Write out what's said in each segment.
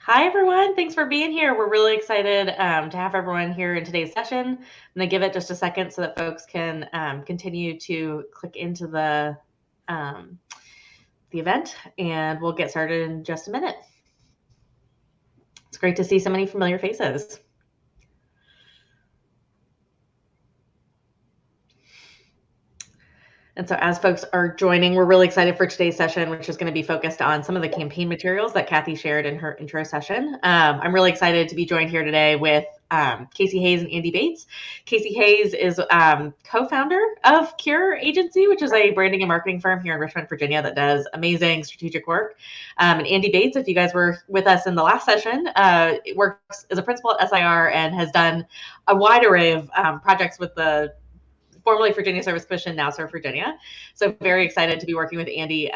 Hi, everyone. Thanks for being here. We're really excited to have everyone here in today's session. I'm going to give it just a second so that folks can continue to click into the event, and we'll get started in just a minute. It's great to see so many familiar faces. And so as folks are joining, we're really excited for today's session, which is going to be focused on some of the campaign materials that Kathy shared in her intro session. I'm really excited to be joined here today with Casey Hayes and Andy Bates. Casey Hayes is co-founder of Cure Agency, which is a branding and marketing firm here in Richmond, Virginia that does amazing strategic work. And Andy Bates, if you guys were with us in the last session, works as a principal at SIR and has done a wide array of projects with the formerly Virginia Service Commission, now Serve Virginia. So very excited to be working with Andy.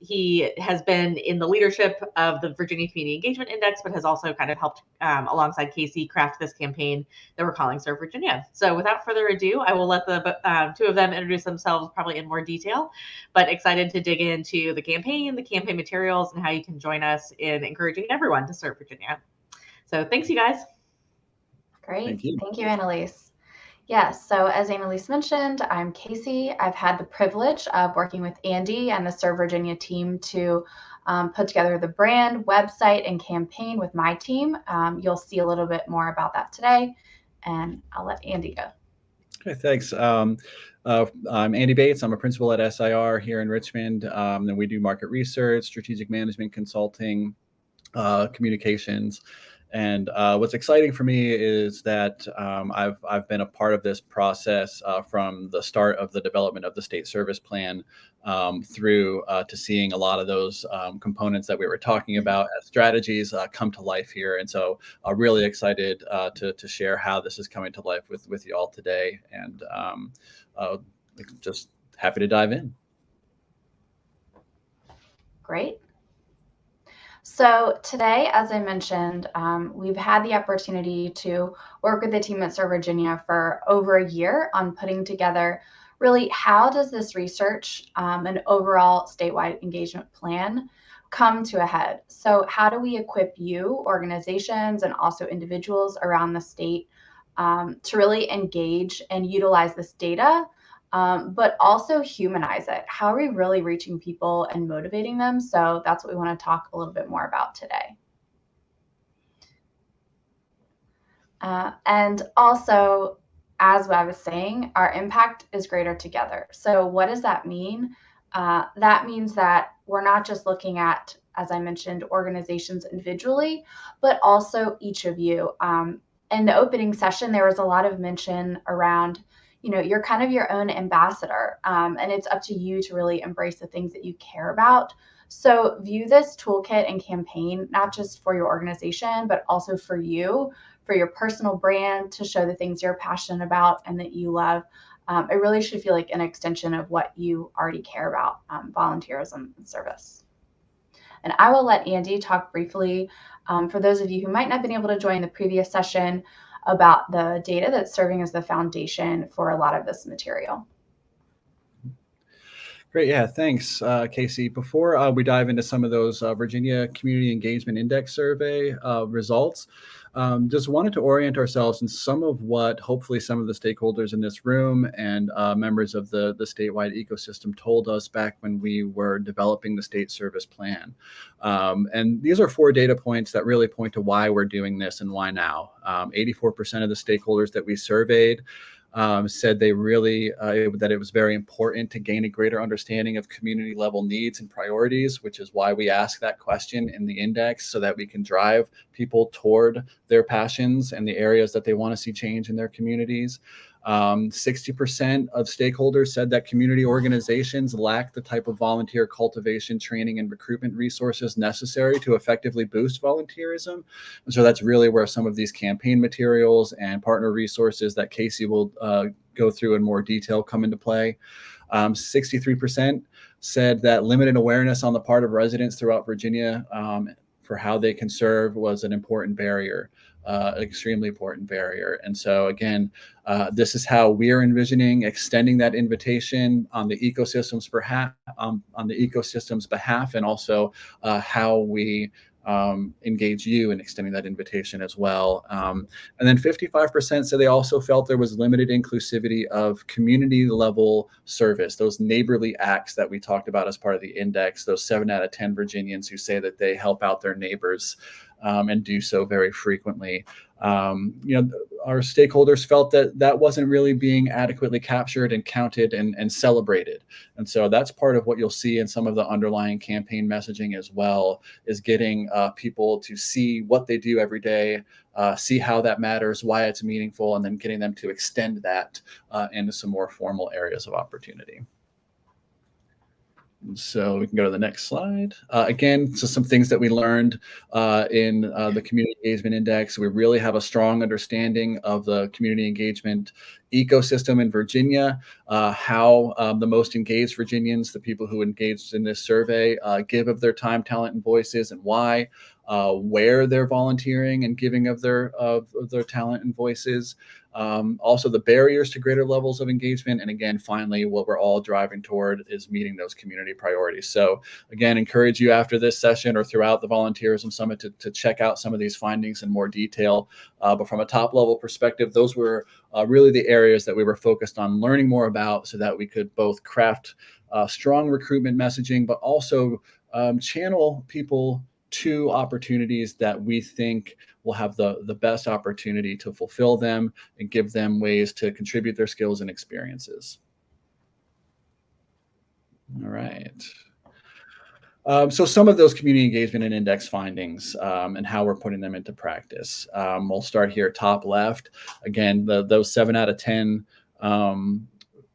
He has been in the leadership of the Virginia Community Engagement Index, but has also kind of helped alongside Casey craft this campaign that we're calling Serve Virginia. So without further ado, I will let the two of them introduce themselves probably in more detail, but excited to dig into the campaign materials, and how you can join us in encouraging everyone to serve Virginia. So thanks, you guys. Great. Thank you, Annalise. Yes, so as Annalise mentioned, I'm Casey. I've had the privilege of working with Andy and the Serve Virginia team to put together the brand, website, and campaign with my team. You'll see a little bit more about that today, and I'll let Andy go. Okay, thanks. I'm Andy Bates. I'm a principal at SIR here in Richmond. And we do market research, strategic management consulting, communications. And what's exciting for me is that I've been a part of this process from the start of the development of the state service plan through to seeing a lot of those components that we were talking about as strategies come to life here. And so I'm really excited to share how this is coming to life with you all today, and just happy to dive in. Great. So today, as I mentioned, we've had the opportunity to work with the team at Serve Virginia for over a year on putting together really how does this research and overall statewide engagement plan come to a head. So how do we equip you, organizations, and also individuals around the state to really engage and utilize this data, but also humanize it? How are we really reaching people and motivating them? So that's what we want to talk a little bit more about today. And also, as I was saying, our impact is greater together. So what does that mean? That means that we're not just looking at, as I mentioned, organizations individually, but also each of you. In the opening session, there was a lot of mention around, you're kind of your own ambassador, and it's up to you to really embrace the things that you care about. So view this toolkit and campaign, not just for your organization, but also for you, for your personal brand, to show the things you're passionate about and that you love. It really should feel like an extension of what you already care about, volunteerism and service. And I will let Andy talk briefly, for those of you who might not have been able to join the previous session, about the data that's serving as the foundation for a lot of this material. Great. Yeah, thanks, Casey. Before we dive into some of those Virginia Community Engagement Index survey results, just wanted to orient ourselves in some of what hopefully some of the stakeholders in this room and members of the statewide ecosystem told us back when we were developing the state service plan. And these are 4 data points that really point to why we're doing this and why now. 84% of the stakeholders that we surveyed said they really that it was very important to gain a greater understanding of community level needs and priorities, which is why we ask that question in the index, so that we can drive people toward their passions and the areas that they want to see change in their communities. 60% of stakeholders said that community organizations lack the type of volunteer cultivation, training, and recruitment resources necessary to effectively boost volunteerism. And so that's really where some of these campaign materials and partner resources that Casey will go through in more detail come into play. 63% said that limited awareness on the part of residents throughout Virginia for how they can serve was an important barrier. Extremely important barrier. And so again, this is how we're envisioning extending that invitation on the ecosystem's behalf, and also how we engage you in extending that invitation as well. And then 55% said they also felt there was limited inclusivity of community level service, those neighborly acts that we talked about as part of the index, those 7 out of 10 Virginians who say that they help out their neighbors and do so very frequently. Our stakeholders felt that that wasn't really being adequately captured and counted and celebrated. And so that's part of what you'll see in some of the underlying campaign messaging as well, is getting people to see what they do every day, see how that matters, why it's meaningful, and then getting them to extend that into some more formal areas of opportunity. So we can go to the next slide. Again, so some things that we learned in the Community Engagement Index. We really have a strong understanding of the community engagement ecosystem in Virginia, how the most engaged Virginians, the people who engaged in this survey, give of their time, talent, and voices, and why, where they're volunteering and giving of their talent and voices. Also the barriers to greater levels of engagement. And again, finally, what we're all driving toward is meeting those community priorities. So again, encourage you after this session or throughout the Volunteerism Summit to check out some of these findings in more detail. But from a top level perspective, those were really the areas that we were focused on learning more about so that we could both craft strong recruitment messaging, but also channel people to opportunities that we think will have the best opportunity to fulfill them and give them ways to contribute their skills and experiences. All right. So some of those community engagement and index findings and how we're putting them into practice. We'll start here top left. Again, those 7 out of 10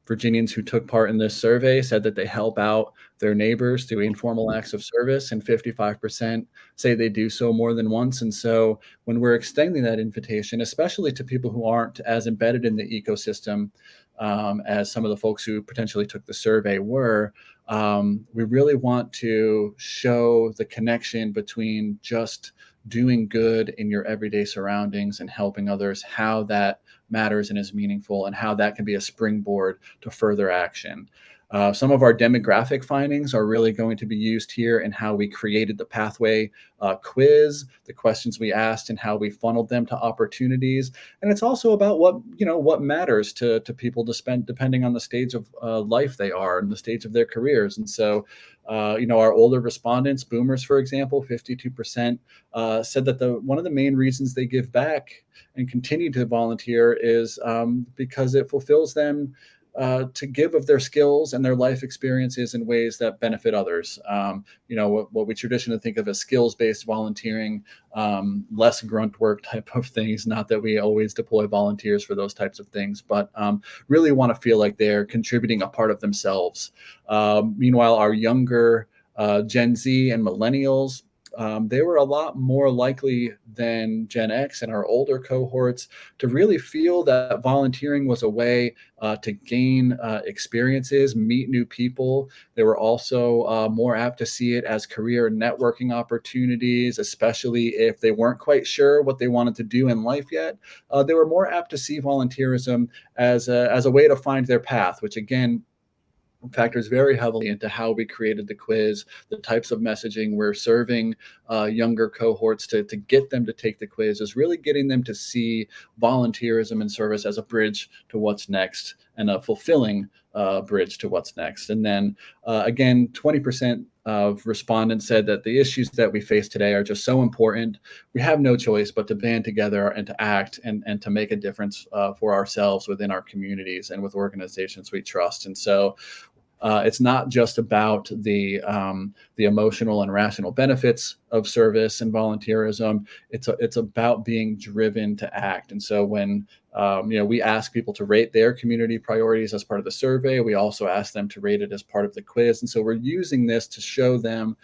Virginians who took part in this survey said that they help out their neighbors through informal acts of service, and 55% say they do so more than once. And so when we're extending that invitation, especially to people who aren't as embedded in the ecosystem as some of the folks who potentially took the survey were, we really want to show the connection between just doing good in your everyday surroundings and helping others, how that matters and is meaningful, and how that can be a springboard to further action. Some of our demographic findings are really going to be used here in how we created the pathway quiz, the questions we asked, and how we funneled them to opportunities. And it's also about what matters to people to spend, depending on the stage of life they are and the stage of their careers. And so, our older respondents, boomers, for example, 52% said that one of the main reasons they give back and continue to volunteer is because it fulfills them to give of their skills and their life experiences in ways that benefit others. What we traditionally think of as skills-based volunteering, less grunt work type of things. Not that we always deploy volunteers for those types of things, but really want to feel like they're contributing a part of themselves. Meanwhile, our younger Gen Z and millennials, they were a lot more likely than Gen X and our older cohorts to really feel that volunteering was a way to gain experiences, meet new people. They were also more apt to see it as career networking opportunities, especially if they weren't quite sure what they wanted to do in life yet. They were more apt to see volunteerism as a way to find their path, which again, factors very heavily into how we created the quiz, the types of messaging we're serving younger cohorts to get them to take the quiz, is really getting them to see volunteerism and service as a bridge to what's next, and a fulfilling bridge to what's next. And then again, 20% of respondents said that the issues that we face today are just so important. We have no choice but to band together and to act and to make a difference for ourselves within our communities and with organizations we trust. And so it's not just about the emotional and rational benefits of service and volunteerism. It's about being driven to act. And so when we ask people to rate their community priorities as part of the survey, we also ask them to rate it as part of the quiz. And so we're using this to show them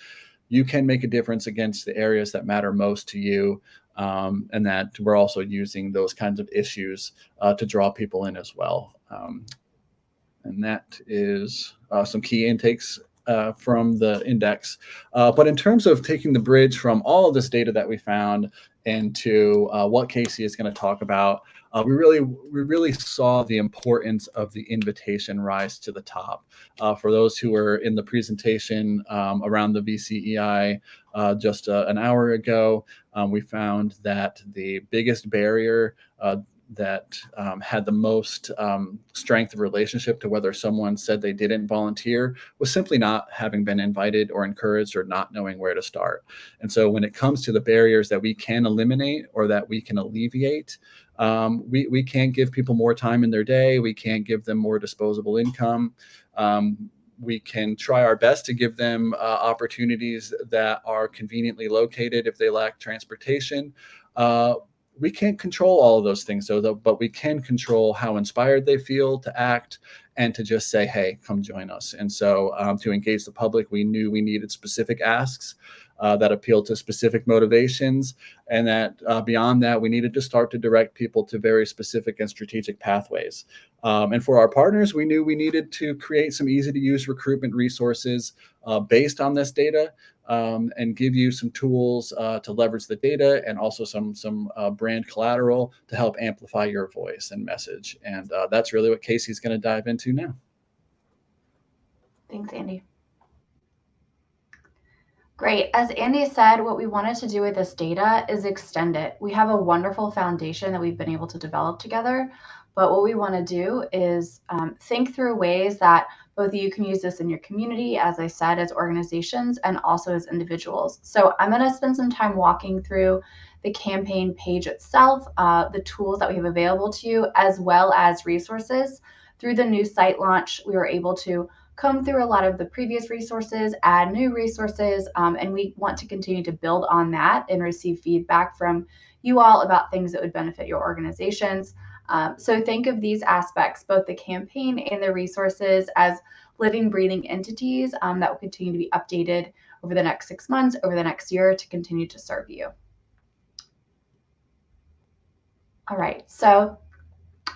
you can make a difference against the areas that matter most to you. And that we're also using those kinds of issues to draw people in as well. And that is some key intakes from the index. But in terms of taking the bridge from all of this data that we found into what Casey is going to talk about, we really saw the importance of the invitation rise to the top. For those who were in the presentation around the VCEI just an hour ago. We found that the biggest barrier that had the most strength of relationship to whether someone said they didn't volunteer was simply not having been invited or encouraged or not knowing where to start. And so when it comes to the barriers that we can eliminate or that we can alleviate, we can't give people more time in their day. We can't give them more disposable income. We can try our best to give them opportunities that are conveniently located if they lack transportation. We can't control all of those things, but we can control how inspired they feel to act and to just say, hey, come join us. And so to engage the public, we knew we needed specific asks that appealed to specific motivations. And that beyond that, we needed to start to direct people to very specific and strategic pathways. And for our partners, we knew we needed to create some easy to use recruitment resources based on this data. And give you some tools to leverage the data and also some brand collateral to help amplify your voice and message. And that's really what Casey's going to dive into now. Thanks, Andy. Great. As Andy said, what we wanted to do with this data is extend it. We have a wonderful foundation that we've been able to develop together, but what we want to do is think through ways that both of you can use this in your community, as I said, as organizations and also as individuals. So I'm going to spend some time walking through the campaign page itself, the tools that we have available to you, as well as resources. Through the new site launch, we were able to comb through a lot of the previous resources, add new resources, and we want to continue to build on that and receive feedback from you all about things that would benefit your organizations. So think of these aspects, both the campaign and the resources, as living, breathing entities that will continue to be updated over the next 6 months, over the next year, to continue to serve you. All right, so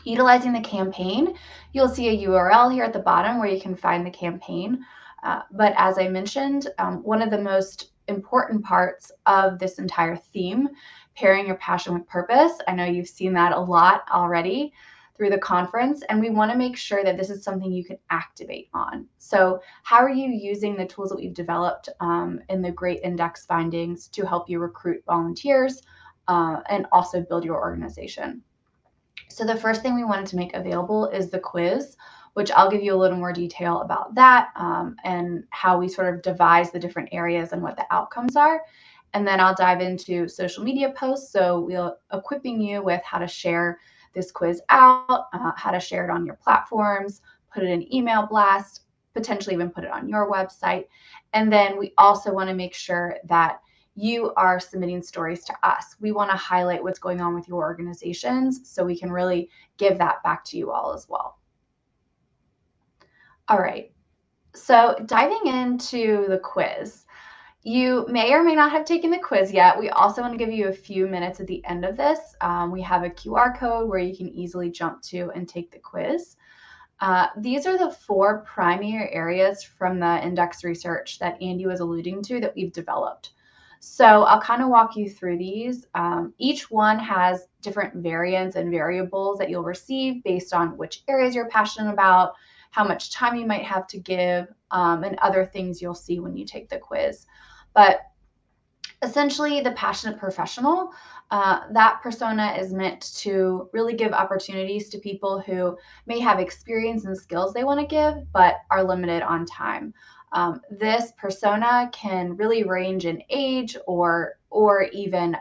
utilizing the campaign, you'll see a URL here at the bottom where you can find the campaign. But as I mentioned, one of the most important parts of this entire theme, pairing your passion with purpose, I know you've seen that a lot already through the conference, and we want to make sure that this is something you can activate on. So how are you using the tools that we've developed in the great index findings to help you recruit volunteers and also build your organization? So the first thing we wanted to make available is the quiz, which I'll give you a little more detail about that and how we sort of devise the different areas and what the outcomes are. And then I'll dive into social media posts. So we're equipping you with how to share this quiz out, how to share it on your platforms, put it in email blast, potentially even put it on your website. And then we also want to make sure that you are submitting stories to us. We want to highlight what's going on with your organizations so we can really give that back to you all as well. All right, so diving into the quiz. You may or may not have taken the quiz yet. We also want to give you a few minutes at the end of this. We have a QR code where you can easily jump to and take the quiz. These are the 4 primary areas from the index research that Andy was alluding to that we've developed. So I'll kind of walk you through these. Each one has different variants and variables that you'll receive based on which areas you're passionate about, how much time you might have to give, and other things you'll see when you take the quiz. But essentially, the passionate professional, that persona is meant to really give opportunities to people who may have experience and skills they want to give, but are limited on time. This persona can really range in age or even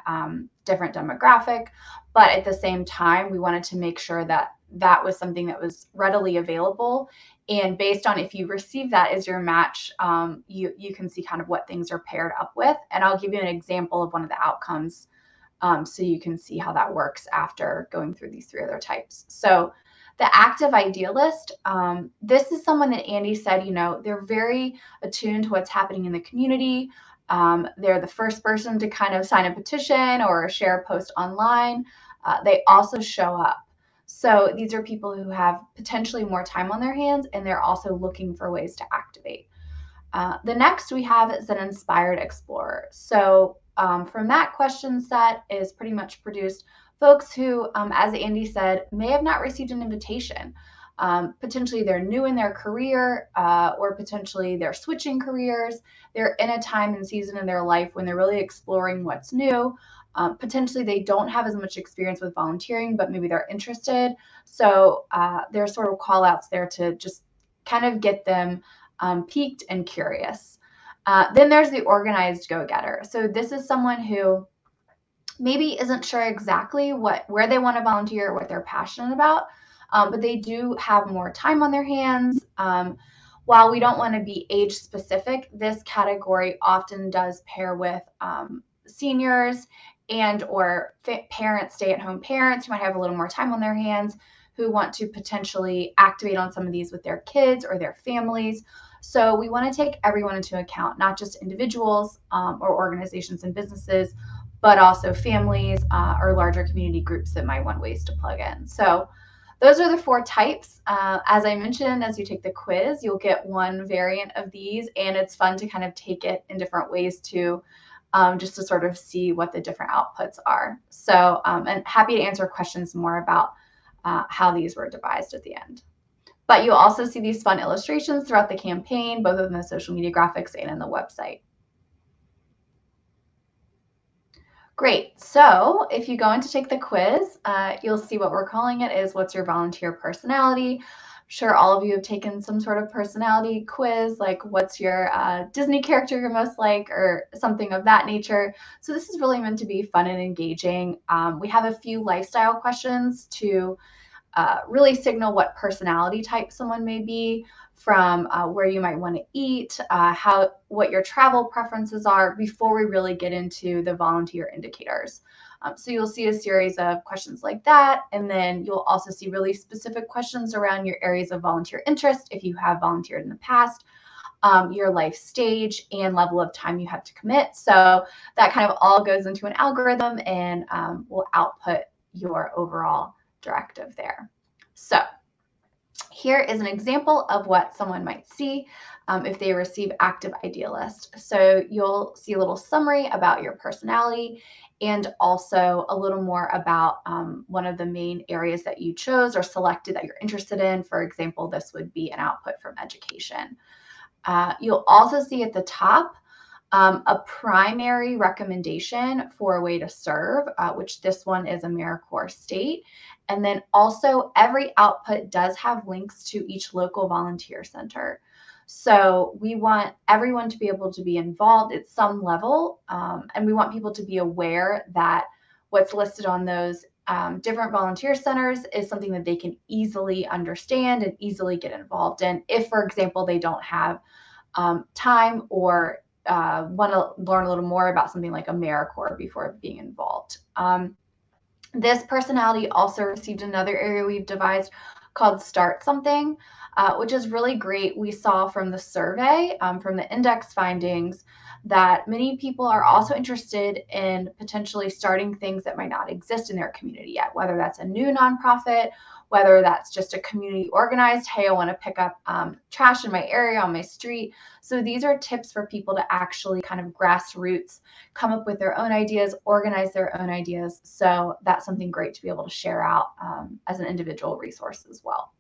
different demographic, but at the same time, we wanted to make sure that that was something that was readily available. And based on if you receive that as your match, you can see kind of what things are paired up with. And I'll give you an example of one of the outcomes so you can see how that works after going through these 3 other types. So the active idealist, this is someone that Andy said, they're very attuned to what's happening in the community. They're the first person to kind of sign a petition or share a post online. They also show up. So these are people who have potentially more time on their hands, and they're also looking for ways to activate. The next we have is an inspired explorer. So from that question set is pretty much produced folks who, as Andy said, may have not received an invitation. Potentially they're new in their career, or potentially they're switching careers. They're in a time and season in their life when they're really exploring what's new. Potentially they don't have as much experience with volunteering, but maybe they're interested. So there's sort of call outs there to just kind of get them piqued and curious. Then there's the organized go-getter. So this is someone who maybe isn't sure exactly where they want to volunteer or what they're passionate about, but they do have more time on their hands. While we don't want to be age specific, this category often does pair with seniors and or parents, stay-at-home parents who might have a little more time on their hands, who want to potentially activate on some of these with their kids or their families. So we want to take everyone into account, not just individuals or organizations and businesses, but also families or larger community groups that might want ways to plug in. So those are the 4 types. As I mentioned, as you take the quiz, you'll get one variant of these, and it's fun to kind of take it in different ways too, just to sort of see what the different outputs are. So, and happy to answer questions more about how these were devised at the end. But you'll also see these fun illustrations throughout the campaign, both in the social media graphics and in the website. Great. So if you go in to take the quiz, you'll see what we're calling it is what's your volunteer personality? I'm sure all of you have taken some sort of personality quiz, like what's your Disney character you're most like, or something of that nature. So this is really meant to be fun and engaging. We have a few lifestyle questions to really signal what personality type someone may be, from where you might want to eat, what your travel preferences are, before we really get into the volunteer indicators. So you'll see a series of questions like that, and then you'll also see really specific questions around your areas of volunteer interest if you have volunteered in the past, your life stage, and level of time you have to commit. So that kind of all goes into an algorithm and will output your overall directive there. So here is an example of what someone might see if they receive Active Idea List. So you'll see a little summary about your personality and also a little more about one of the main areas that you chose or selected that you're interested in. For example, this would be an output from education. You'll also see at the top a primary recommendation for a way to serve, which this one is AmeriCorps State. And then also every output does have links to each local volunteer center. So we want everyone to be able to be involved at some level, and we want people to be aware that what's listed on those different volunteer centers is something that they can easily understand and easily get involved in if, for example, they don't have time or want to learn a little more about something like AmeriCorps before being involved. This personality also received another area we've devised called Start Something, which is really great. We saw from the survey, from the index findings, that many people are also interested in potentially starting things that might not exist in their community yet, whether that's a new nonprofit, whether that's just a community organized, hey, I want to pick up trash in my area, on my street. So these are tips for people to actually kind of grassroots come up with their own ideas, organize their own ideas. So that's something great to be able to share out as an individual resource as well.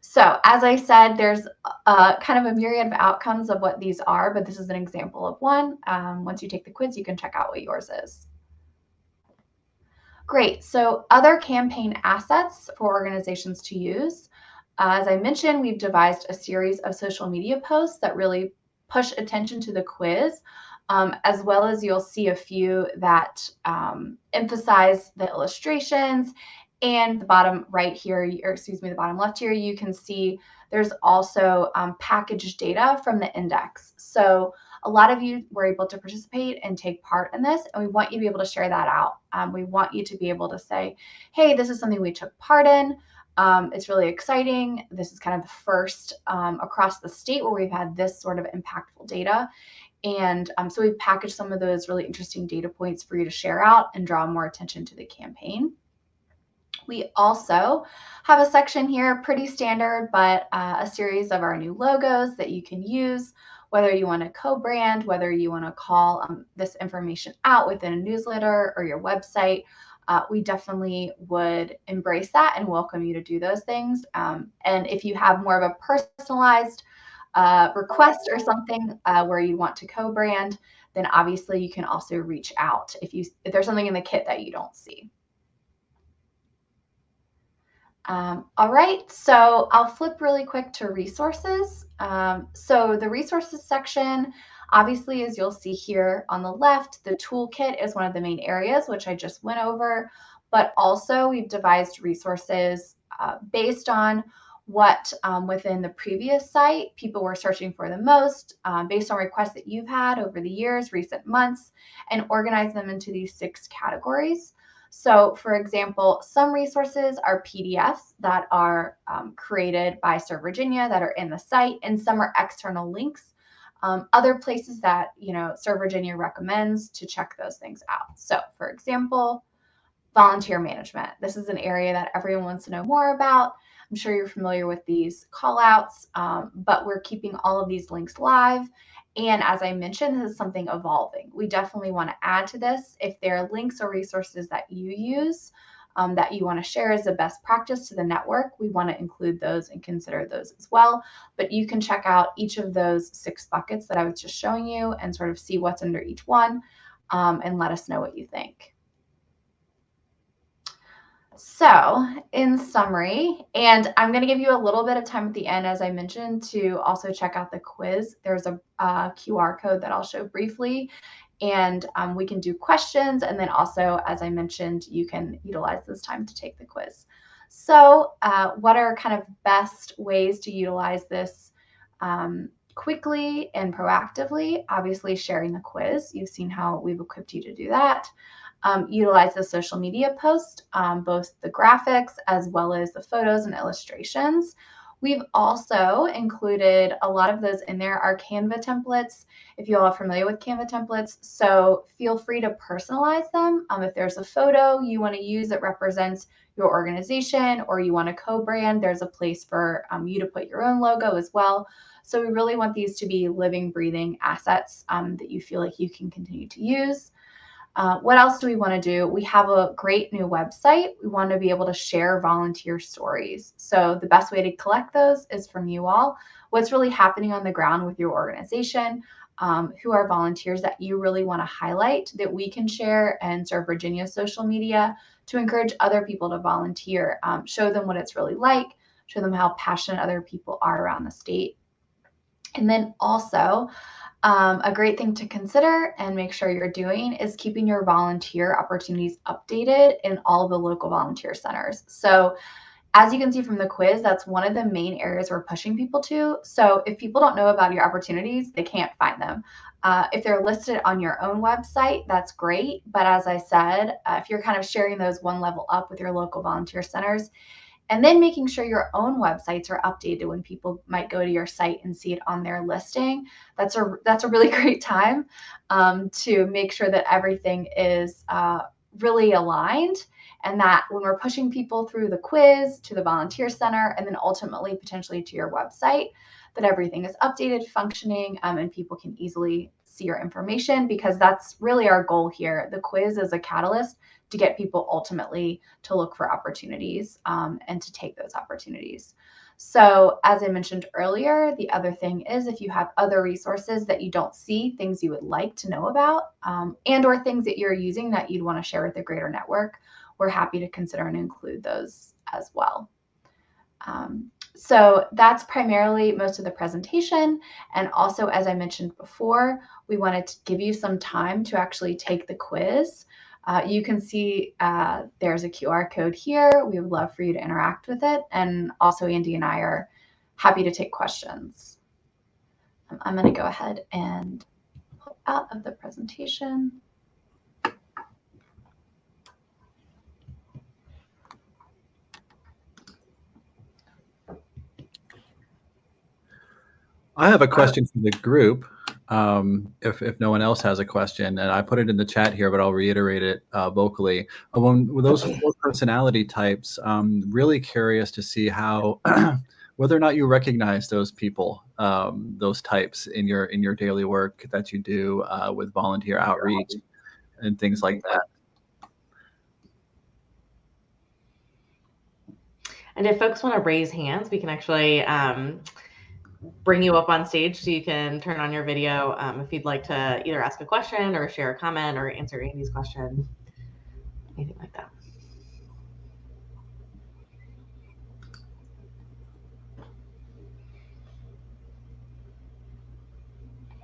So as I said, there's kind of a myriad of outcomes of what these are, but this is an example of one. Once you take the quiz, you can check out what yours is. Great. So other campaign assets for organizations to use. As I mentioned, we've devised a series of social media posts that really push attention to the quiz, as well as you'll see a few that emphasize the illustrations. And the bottom right here, or excuse me, the bottom left here, you can see there's also packaged data from the index. So a lot of you were able to participate and take part in this, and we want you to be able to share that out. We want you to be able to say, hey, this is something we took part in. It's really exciting. This is kind of the first across the state where we've had this sort of impactful data. And so we've packaged some of those really interesting data points for you to share out and draw more attention to the campaign. We also have a section here, pretty standard, but a series of our new logos that you can use, whether you want to co-brand, whether you want to call this information out within a newsletter or your website. we definitely would embrace that and welcome you to do those things. And if you have more of a personalized request or something where you want to co-brand, then obviously you can also reach out if there's something in the kit that you don't see. All right, so I'll flip really quick to resources. So the resources section, obviously, as you'll see here on the left, the toolkit is one of the main areas, which I just went over, but also we've devised resources based on what within the previous site people were searching for the most, based on requests that you've had over the years, recent months, and organize them into these 6 categories. So for example, some resources are PDFs that are created by Serve Virginia that are in the site, and some are external links. Other places that, Serve Virginia recommends to check those things out. So for example, volunteer management. This is an area that everyone wants to know more about. I'm sure you're familiar with these call outs, but we're keeping all of these links live. And as I mentioned, this is something evolving. We definitely want to add to this. If there are links or resources that you use that you want to share as a best practice to the network, we want to include those and consider those as well. But you can check out each of those 6 buckets that I was just showing you and sort of see what's under each one and let us know what you think. So in summary, and I'm going to give you a little bit of time at the end, as I mentioned, to also check out the quiz. There's a QR code that I'll show briefly, and we can do questions. And then also, as I mentioned, you can utilize this time to take the quiz. So what are kind of best ways to utilize this quickly and proactively? Obviously, sharing the quiz. You've seen how we've equipped you to do that. Utilize the social media post, both the graphics as well as the photos and illustrations. We've also included a lot of those in there are Canva templates, if you all are familiar with Canva templates. So feel free to personalize them. If there's a photo you want to use that represents your organization or you want to co-brand, there's a place for you to put your own logo as well. So we really want these to be living, breathing assets that you feel like you can continue to use. What else do we want to do? We have a great new website. We want to be able to share volunteer stories. So the best way to collect those is from you all. What's really happening on the ground with your organization? Who are volunteers that you really want to highlight that we can share and Serve Virginia's social media to encourage other people to volunteer, show them what it's really like, show them how passionate other people are around the state. And then also, a great thing to consider and make sure you're doing is keeping your volunteer opportunities updated in all of the local volunteer centers. So as you can see from the quiz, that's one of the main areas we're pushing people to. So if people don't know about your opportunities, they can't find them. If they're listed on your own website, that's great. But as I said, if you're kind of sharing those one level up with your local volunteer centers, and then making sure your own websites are updated when people might go to your site and see it on their listing. That's a really great time to make sure that everything is really aligned, and that when we're pushing people through the quiz to the volunteer center and then ultimately potentially to your website, that everything is updated, functioning, and people can easily see your information, because that's really our goal here. The quiz is a catalyst to get people ultimately to look for opportunities and to take those opportunities. So as I mentioned earlier, the other thing is if you have other resources that you don't see, things you would like to know about, and or things that you're using that you'd want to share with the greater network, we're happy to consider and include those as well. So that's primarily most of the presentation. And also, as I mentioned before, we wanted to give you some time to actually take the quiz. You can see there's a QR code here. We would love for you to interact with it. And also Andy and I are happy to take questions. I'm going to go ahead and pull out of the presentation. I have a question for the group. If no one else has a question, and I put it in the chat here, but I'll reiterate it vocally. With those 4 personality types, really curious to see how, whether or not you recognize those people, those types in your daily work that you do with volunteer outreach and things like that. And if folks want to raise hands, we can actually bring you up on stage so you can turn on your video if you'd like to either ask a question or share a comment or answer Andy's question, anything like that.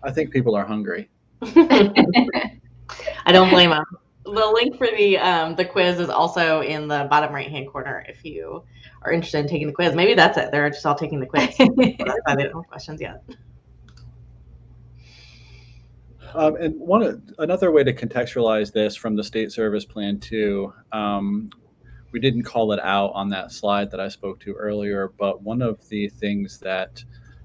I think people are hungry. I don't blame them. The link for the quiz is also in the bottom right-hand corner if you are interested in taking the quiz. Maybe that's it. They're just all taking the quiz. That's why they don't have questions yet. And another way to contextualize this from the state service plan too, we didn't call it out on that slide that I spoke to earlier, but one of the things that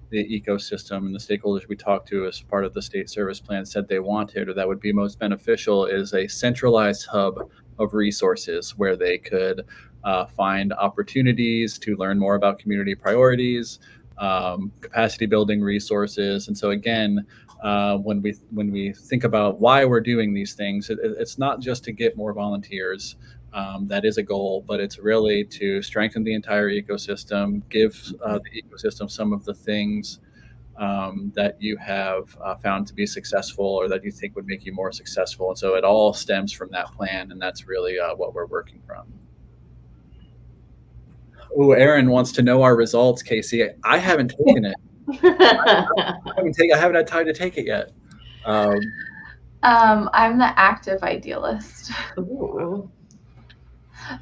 the ecosystem and the stakeholders we talked to as part of the state service plan said they wanted, or that would be most beneficial, is a centralized hub of resources where they could find opportunities to learn more about community priorities, capacity building resources. And so again, when we think about why we're doing these things, it's not just to get more volunteers. That is a goal, but it's really to strengthen the entire ecosystem, give the ecosystem some of the things that you have found to be successful or that you think would make you more successful. And so it all stems from that plan, and that's really what we're working from. Oh, Aaron wants to know our results, Casey. I haven't taken it. I haven't had time to take it yet. I'm the active idealist. Ooh.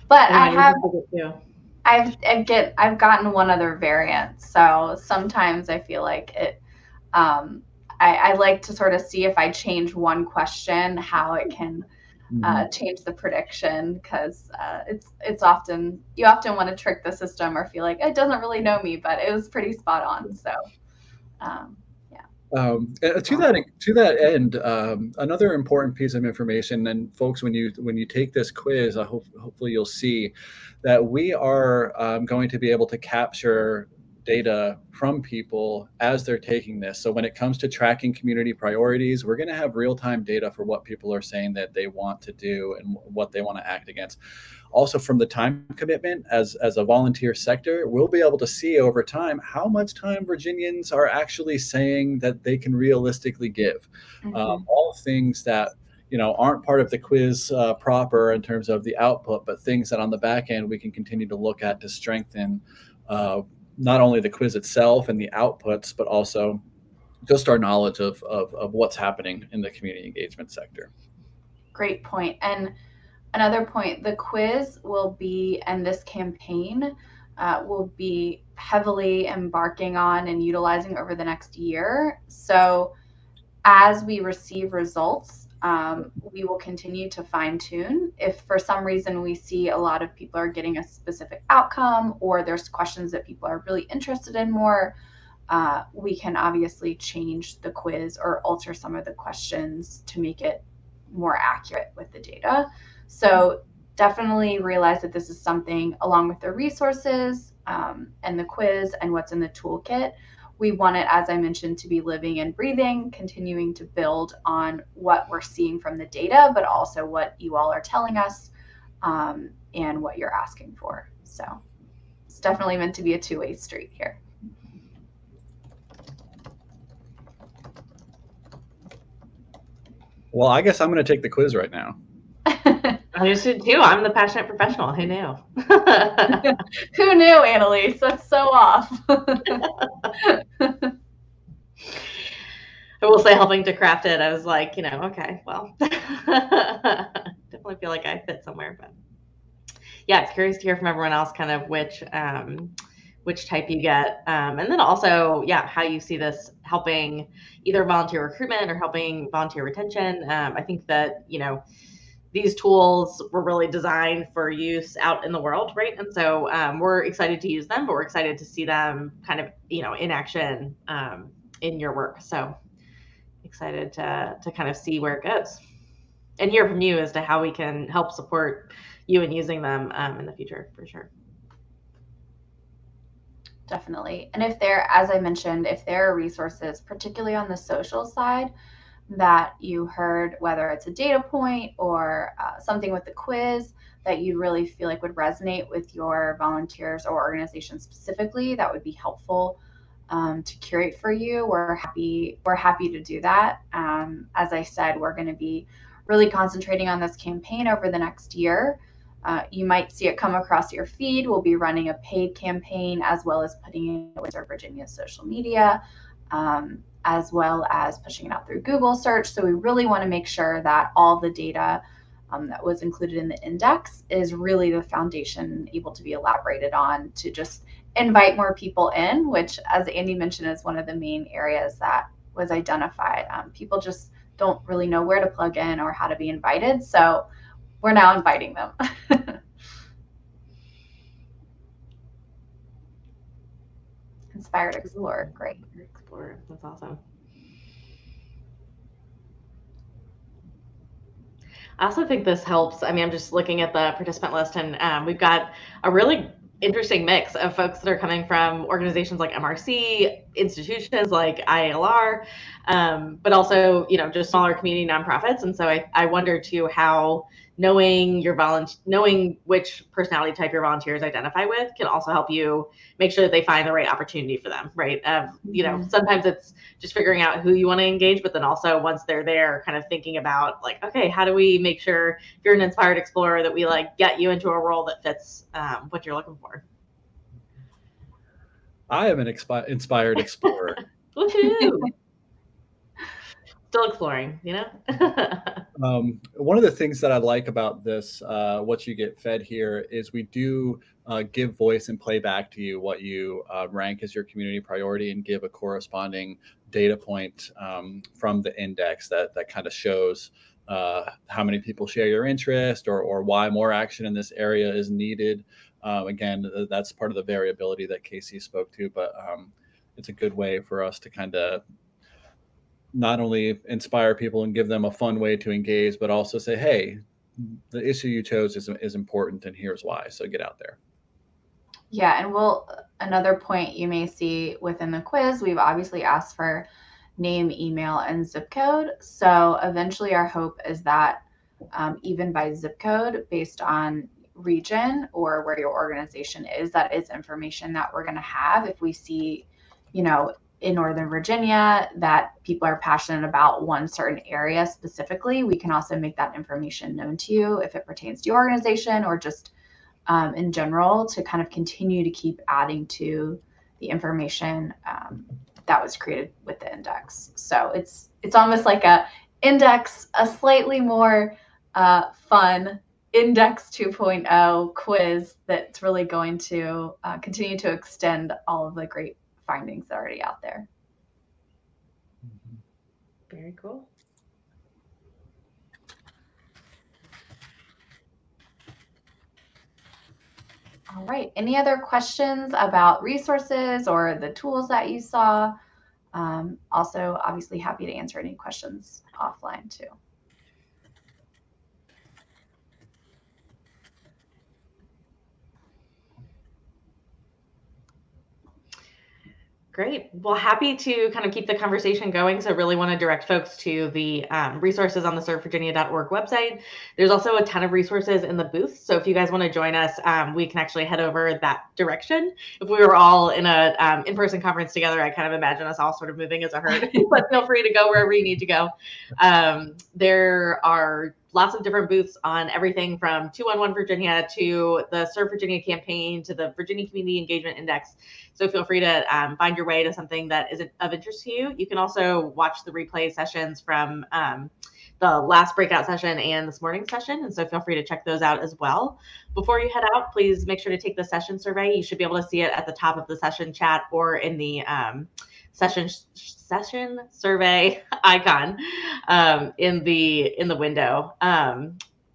But I've gotten one other variant, so sometimes I feel like it. I like to sort of see if I change one question, how it can change the prediction, because it's often you often want to trick the system or feel like it doesn't really know me, but it was pretty spot on. So. To that end, another important piece of information, and folks, when you take this quiz, hopefully you'll see that we are going to be able to capture data from people as they're taking this. So when it comes to tracking community priorities, we're going to have real-time data for what people are saying that they want to do and what they want to act against. Also, from the time commitment as a volunteer sector, we'll be able to see over time how much time Virginians are actually saying that they can realistically give. All things that aren't part of the quiz proper in terms of the output, but things that on the back end we can continue to look at to strengthen not only the quiz itself and the outputs, but also just our knowledge of what's happening in the community engagement sector. Great point. And another point, the quiz will be, and this campaign will be heavily embarking on and utilizing over the next year. So as we receive results, we will continue to fine tune. If for some reason we see a lot of people are getting a specific outcome, or there's questions that people are really interested in more, we can obviously change the quiz or alter some of the questions to make it more accurate with the data. So definitely realize that this is something, along with the resources and the quiz and what's in the toolkit, we want it, as I mentioned, to be living and breathing, continuing to build on what we're seeing from the data, but also what you all are telling us and what you're asking for. So it's definitely meant to be a two-way street here. Well, I guess I'm going to take the quiz right now. I should too. I'm the passionate professional. Who knew? Who knew, Annalise? That's so off. I will say, helping to craft it, I was like, okay, well, definitely feel like I fit somewhere. But yeah, it's curious to hear from everyone else kind of which type you get. And then also, how you see this helping either volunteer recruitment or helping volunteer retention. I think that, these tools were really designed for use out in the world, right? And so we're excited to use them, but we're excited to see them kind of, in action in your work. So excited to kind of see where it goes and hear from you as to how we can help support you in using them in the future, for sure. Definitely. And if there, as I mentioned, if there are resources, particularly on the social side, that you heard, whether it's a data point or something with the quiz that you really feel like would resonate with your volunteers or organization specifically, that would be helpful to curate for you. We're happy to do that. As I said, we're going to be really concentrating on this campaign over the next year. You might see it come across your feed. We'll be running a paid campaign as well as putting it with our Virginia social media, as well as pushing it out through Google search. So we really want to make sure that all the data that was included in the index is really the foundation able to be elaborated on to just invite more people in, which, as Andy mentioned, is one of the main areas that was identified. People just don't really know where to plug in or how to be invited. So we're now inviting them. Inspired Explorer, great. Explorer, that's awesome. I also think this helps. I mean, I'm just looking at the participant list, and we've got a really interesting mix of folks that are coming from organizations like MRC, institutions like ILR, but also, just smaller community nonprofits. And so I wonder too how knowing knowing which personality type your volunteers identify with can also help you make sure that they find the right opportunity for them, right? Sometimes it's just figuring out who you want to engage, but then also once they're there, kind of thinking about like, okay, how do we make sure if you're an inspired explorer that we like get you into a role that fits what you're looking for? I am an inspired explorer. Woohoo! Still exploring, One of the things that I like about this, what you get fed here, is we do give voice and play back to you what you rank as your community priority and give a corresponding data point from the index that kind of shows how many people share your interest or why more action in this area is needed. Again, that's part of the variability that Casey spoke to, but it's a good way for us to kind of not only inspire people and give them a fun way to engage, but also say, hey, the issue you chose is important and here's why. So get out there. Yeah, and another point you may see within the quiz, we've obviously asked for name, email, and zip code. So eventually our hope is that even by zip code, based on region or where your organization is, that is information that we're going to have. If we see, in Northern Virginia that people are passionate about one certain area specifically, we can also make that information known to you if it pertains to your organization or just in general, to kind of continue to keep adding to the information that was created with the index. So it's almost like a slightly more fun Index 2.0 quiz that's really going to continue to extend all of the great findings already out there. Very cool. All right. Any other questions about resources or the tools that you saw? Also, obviously happy to answer any questions offline too. Great. Well, happy to kind of keep the conversation going. So really want to direct folks to the resources on the servevirginia.org website. There's also a ton of resources in the booth. So if you guys want to join us, we can actually head over that direction. If we were all in a in-person conference together, I kind of imagine us all sort of moving as a herd, but feel free to go wherever you need to go. There are lots of different booths on everything from 211 Virginia to the Serve Virginia campaign to the Virginia Community Engagement Index. So feel free to find your way to something that is of interest to you. You can also watch the replay sessions from the last breakout session and this morning's session. And so feel free to check those out as well. Before you head out, please make sure to take the session survey. You should be able to see it at the top of the session chat or in the session survey icon in the window.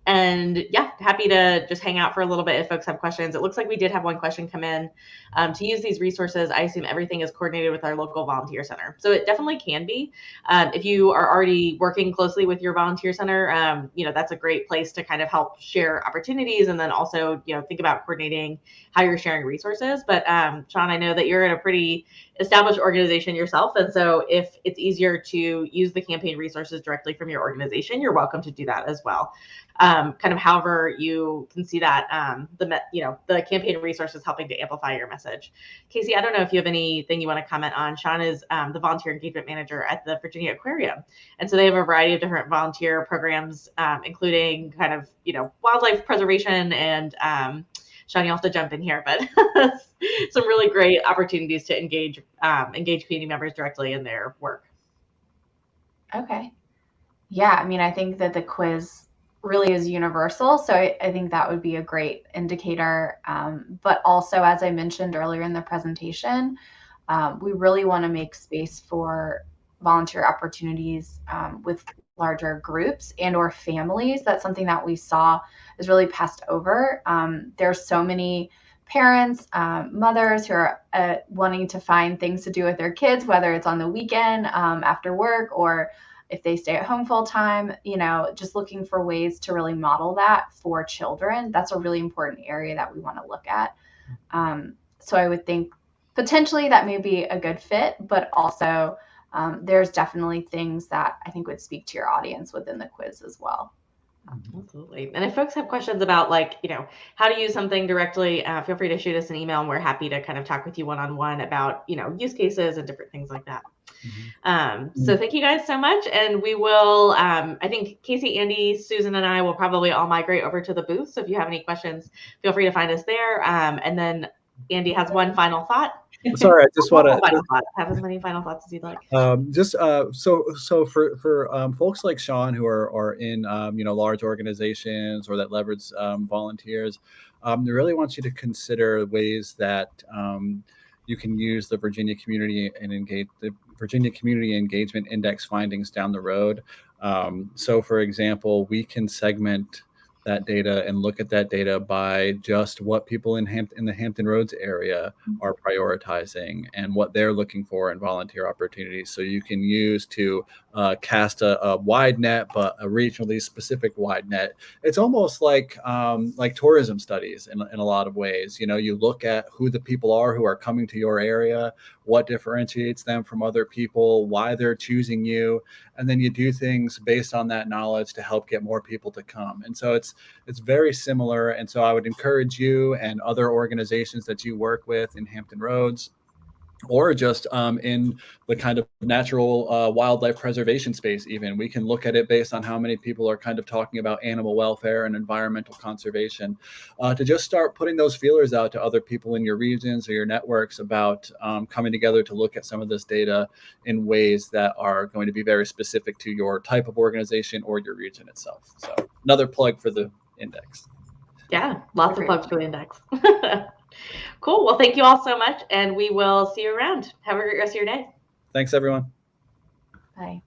And yeah, happy to just hang out for a little bit if folks have questions. It looks like we did have one question come in. To use these resources, I assume everything is coordinated with our local volunteer center. So it definitely can be. If you are already working closely with your volunteer center, that's a great place to kind of help share opportunities, and then also, think about coordinating how you're sharing resources. But Sean, I know that you're in a pretty established organization yourself. And so if it's easier to use the campaign resources directly from your organization, you're welcome to do that as well. Kind of however you can see that the campaign resources helping to amplify your message. Casey, I don't know if you have anything you want to comment on. Sean is the volunteer engagement manager at the Virginia Aquarium. And so they have a variety of different volunteer programs, including kind of, wildlife preservation and Sean, you'll have to jump in here, but some really great opportunities to engage community members directly in their work. Okay. Yeah, I mean, I think that the quiz really is universal. So I think that would be a great indicator. But also, as I mentioned earlier in the presentation, we really want to make space for volunteer opportunities with larger groups and or families. That's something that we saw is really passed over. There's so many parents, mothers who are wanting to find things to do with their kids, whether it's on the weekend, after work, or if they stay at home full time, just looking for ways to really model that for children. That's a really important area that we want to look at. So I would think potentially that may be a good fit, but also there's definitely things that I think would speak to your audience within the quiz as well. Absolutely. And if folks have questions about how to use something directly, feel free to shoot us an email, and we're happy to kind of talk with you one-on-one about, use cases and different things like that. So thank you guys so much. And we will, I think Casey, Andy, Susan, and I will probably all migrate over to the booth. So if you have any questions, feel free to find us there. And then Andy has one final thought. Sorry, I just want to have as many final thoughts as you'd like. So for folks like Sean who are in large organizations or that leverage volunteers, they really want you to consider ways that you can use the Virginia Community Engagement Index findings down the road. So, for example, we can segment that data and look at that data by just what people in the Hampton Roads area are prioritizing and what they're looking for in volunteer opportunities. So you can use to cast a wide net, but a regionally specific wide net. It's almost like tourism studies in a lot of ways. You look at who the people are who are coming to your area, what differentiates them from other people, why they're choosing you, and then you do things based on that knowledge to help get more people to come. And so it's very similar. And so I would encourage you and other organizations that you work with in Hampton Roads, or just in the kind of natural wildlife preservation space even. We can look at it based on how many people are kind of talking about animal welfare and environmental conservation, to just start putting those feelers out to other people in your regions or your networks about coming together to look at some of this data in ways that are going to be very specific to your type of organization or your region itself. So another plug for the index. Yeah, lots of plugs for the index. Cool. Well, thank you all so much, and we will see you around. Have a great rest of your day. Thanks, everyone. Bye.